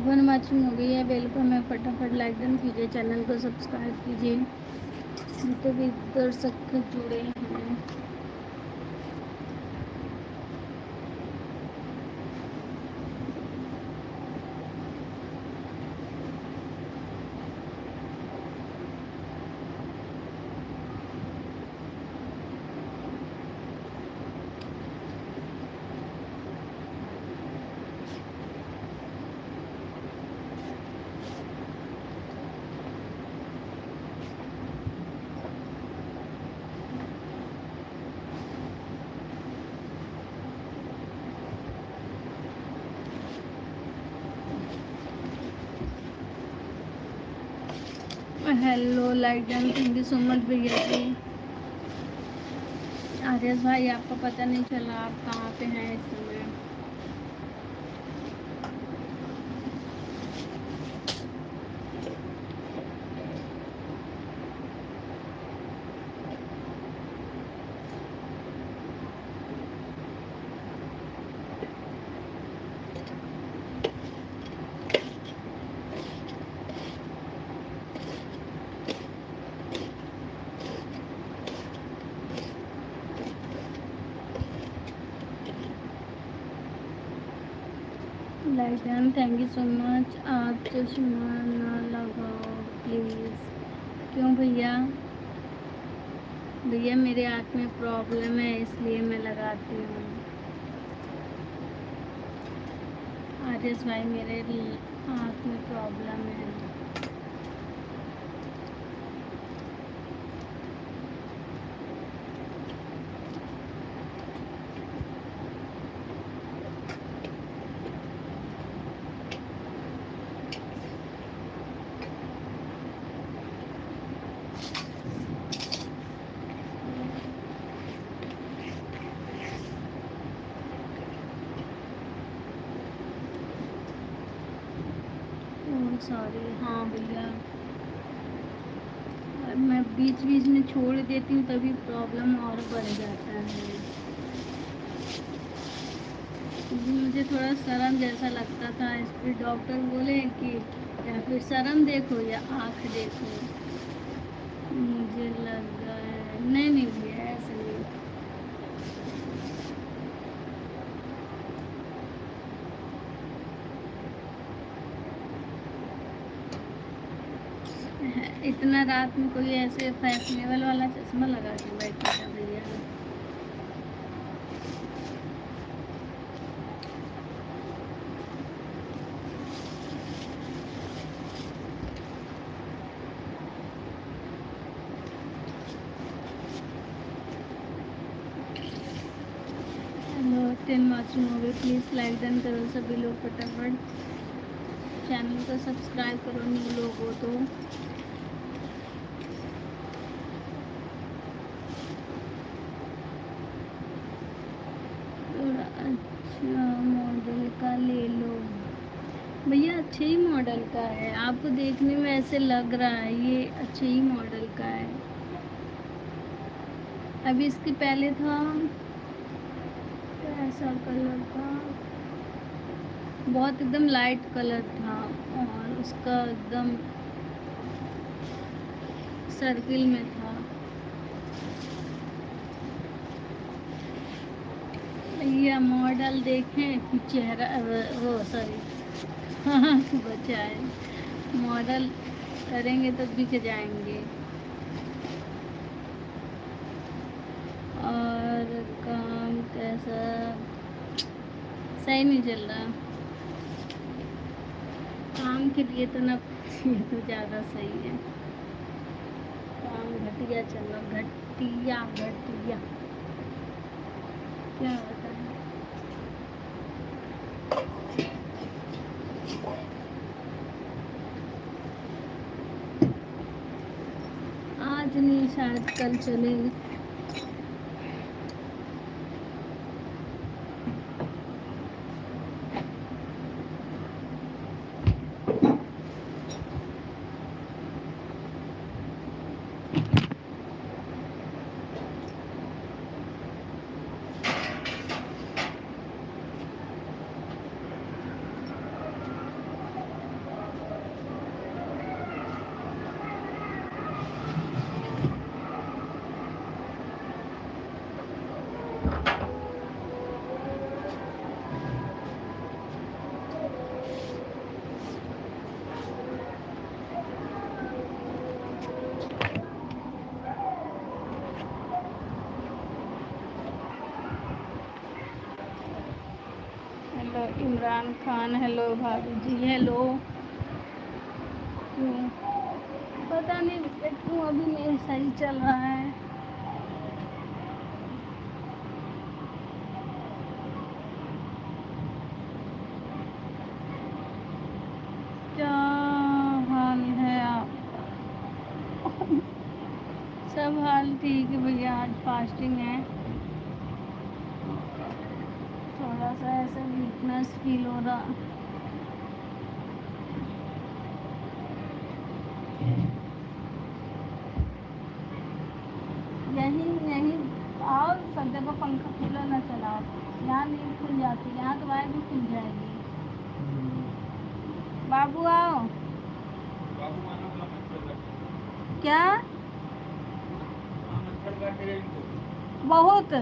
One watching हो गई है, वेलकम है। फटाफट लाइक डन कीजिए, चैनल को सब्सक्राइब कीजिए। जितने भी दर्शक जुड़े हैं, hello like done, thank you so much भैया जी। आर्यस भाई, आपको पता नहीं चला आप कहाँ पे हैं इस समय। Like done, thank you so much. आप चश्मा ना लगाओ प्लीज़। क्यों भैया? भैया मेरे आँख में प्रॉब्लम है, इसलिए मैं लगाती हूँ। आर्यस भाई, मेरे आँख में प्रॉब्लम है। सॉरी। हाँ भैया, मैं बीच बीच में छोड़ देती हूँ, तभी प्रॉब्लम और बढ़ जाता है। क्योंकि मुझे थोड़ा शर्म जैसा लगता था, इस पर डॉक्टर बोले कि या फिर शर्म देखो या आँख देखो। मुझे लगा नहीं नहीं भैया, ऐसा नहीं। इतना रात में कोई ऐसे फैशनेबल वाला चश्मा लगा के बैठेगा भैया? हेलो, 10 वॉचिंग हो गए, प्लीज़ लाइक डन करो सभी लोग फटाफट। चैनल को सब्सक्राइब करो न्यू लोग हो तो। थोड़ा अच्छा मॉडल का ले लो भैया। अच्छे ही मॉडल का है, आपको देखने में ऐसे लग रहा है ये अच्छे ही मॉडल का है। अभी इसके पहले था ऐसा कलर का, बहुत एकदम लाइट कलर था, और उसका एकदम सर्किल में था। भैया मॉडल देखें कि चेहरा वो सॉरी हाँ बचा है। मॉडल करेंगे तो दिख जाएंगे। और काम कैसा? सही नहीं चल रहा काम के लिए तो ना ये तो ज़्यादा सही है। काम घटिया चल रहा, घटिया घटिया, क्या बताएं। आज नहीं, शायद कल चलेगी। हेलो इमरान खान, हेलो भाभी जी, हेलो। क्यों पता नहीं क्यों अभी नहीं सही चल रहा है। क्या हाल है आपका? सब हाल ठीक है भैया, आज फास्टिंग है। थोड़ा सा ऐसा वीकनेस फील हो रहा। यहीं यहीं आओ, सब जगह पंखा कूलर ना चलाओ। यहाँ नींद खुल जाती है, यहाँ तुम्हारी भी खुल जाएगी। बाबू आओ। क्या? बहुत।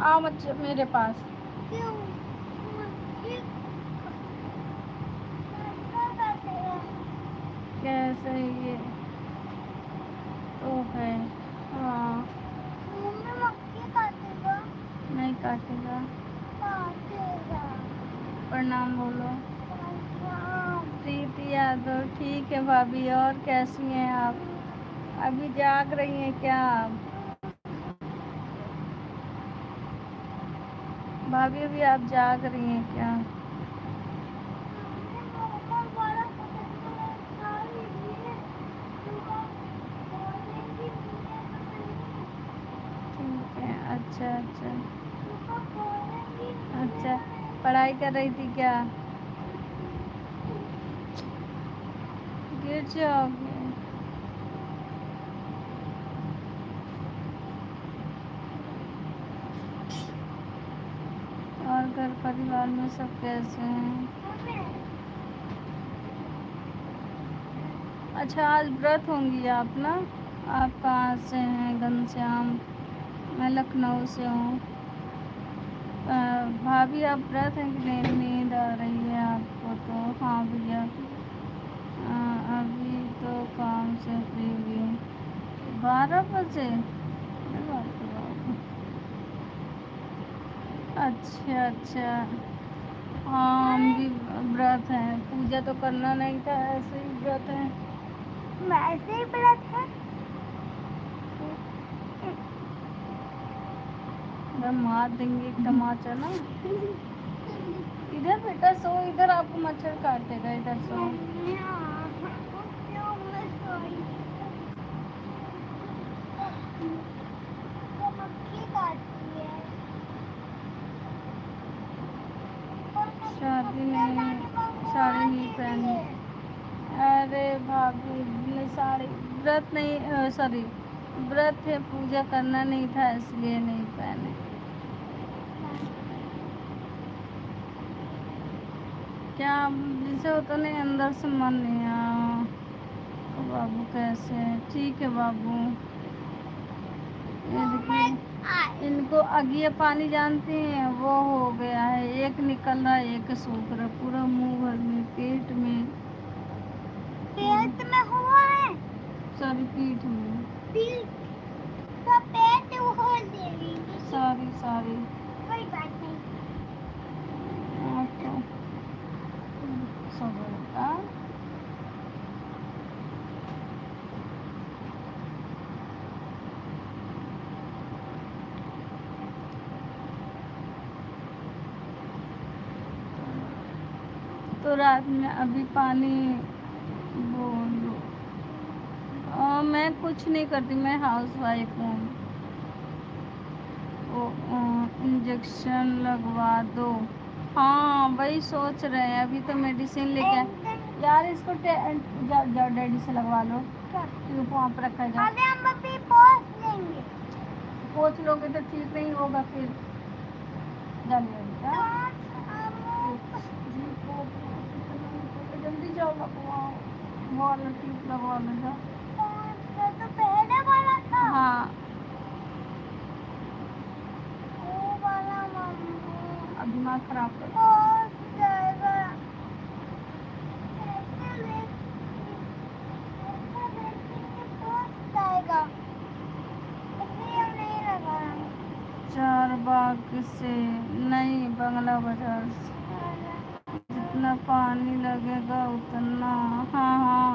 आओ बच्चे मेरे पास। कैसे ये तो है। हाँ नहीं काटेगा। प्रणाम बोलो। प्रीति यादव, ठीक है भाभी। और कैसी हैं आप? अभी जाग रही हैं क्या आप? भाभी अभी आप जाग रही हैं क्या? ठीक है, अच्छा अच्छा अच्छा। पढ़ाई कर रही थी क्या? गिर जाओगे। और घर परिवार में सब कैसे हैं? अच्छा, आज व्रत होंगी आप ना? आप कहाँ से हैं? घनश्याम। मैं लखनऊ से हूँ। भाभी आप व्रत हैं कि नहीं? नींद आ रही है आपको तो? हाँ भैया। अभी तो काम से फ्री हुई। 12 बजे? अरे बाप रे बाप। अच्छा अच्छा। हाँ हम भी व्रत हैं। पूजा तो करना नहीं था, ऐसे ही व्रत है। ऐसे ही व्रत है। मार देंगे एक टमाटर ना। इधर बेटा सो, इधर आपको मच्छर काटेगा, इधर सो। शादी नहीं, साड़ी नहीं पहनी। अरे भाभी ने साड़ी, व्रत नहीं, सॉरी व्रत है, पूजा करना नहीं था इसलिए नहीं पहने। क्या जिसे होता नहीं, अंदर से मन नहीं आ। तो बाबू कैसे है? ठीक है बाबू। ये देखिए, इनको अगिए पानी जानती हैं, वो हो गया है। एक निकल रहा है, एक सूख रहा, पूरा मुंह भर में, पेट में। पेट में हुआ है? सॉरी, पीठ में। पीठ तो पेट हो देगी। सॉरी सॉरी, कोई बात नहीं। तो सो बेटा। तो रात में अभी पानी बोलो। मैं कुछ नहीं करती, मैं हाउस वाइफ हूँ। इंजेक्शन लगवा दो। हाँ वही सोच रहे हैं, अभी तो मेडिसिन लेके यार इसको जाओ डैडी से लगवा लो। क्योंकि वहाँ पर रखा जाए। अरे हम अभी पोंछ लेंगे। पोंछ लोगे तो ठीक नहीं होगा फिर। जल्दी जाओ लगवाओ। वो वाला टिप लगवा लो जा। तो पहले वाला था। हाँ वो वाला मम्मी अब दिमाग खराब कर। पोंछ जाएगा। ऐसा देखेंगे पोंछ जाएगा, इसलिए हम नहीं लगा रहे। चार बाग से नहीं, बंगला बाजार से। जितना पानी लगेगा उतना। हाँ हाँ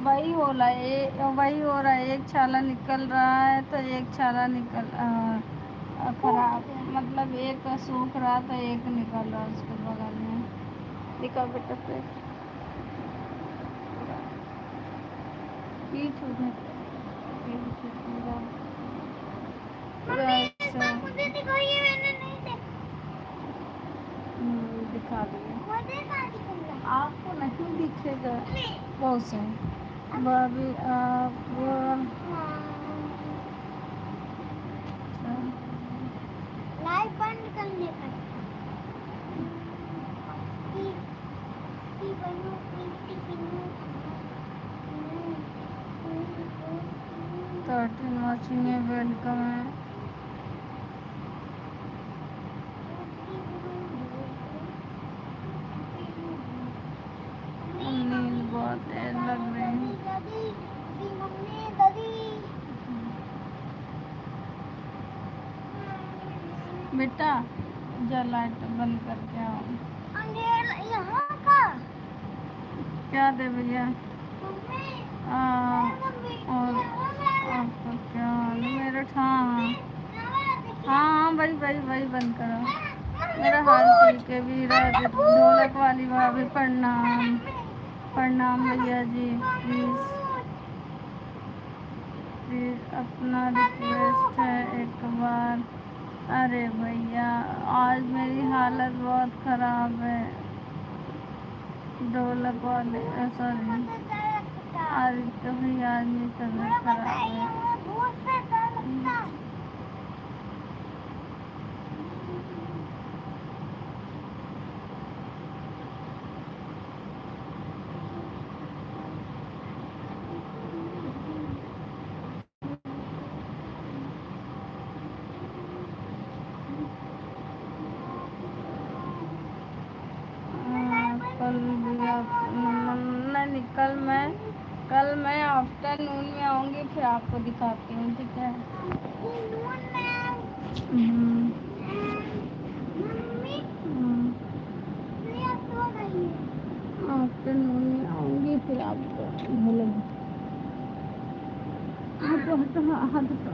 वही हो रहा है, वही हो रहा है। एक छाला निकल रहा है तो एक छाला निकल खराब, मतलब एक सूख रहा था एक निकल रहा उसके बगल में। दिखा बेटा पे पीठ उधर, पीठ पूरा पूरा अच्छा। मुझे दिखाइए, मैंने नहीं देखा। दिखा दिए मुझे कहाँ दिख रहा? आपको, नहीं दिखेगा बहुत सही। भाभी आप लाइट बंद करने का। थर्टीन वॉचिंग में वेलकम है। नींद बहुत देर लग रही है। बेटा जा लाइट बंद करके आओ। यहाँ का क्या दे भैया? मम्मी, और आपका क्या हाल है मेरा? हाँ हाँ वही वही वही बंद करो। मेरा हाल ठीक है वीरा जी। ढोलक वाली भाभी प्रणाम। प्रणाम भैया जी। प्लीज़ प्लीज़ अपना रिक्वेस्ट है एक बार। अरे भैया आज मेरी हालत बहुत ख़राब है। ढोलक वाले सॉरी आदित्य भैया आज मेरी तबीयत खराब है। कल भी नहीं, कल मैं आफ्टरनून में आऊँगी फिर आपको दिखाती हूँ, ठीक है? आफ्टरनून में आऊँगी फिर आपको मिलूँगी। हटो हटो हाँ हटो।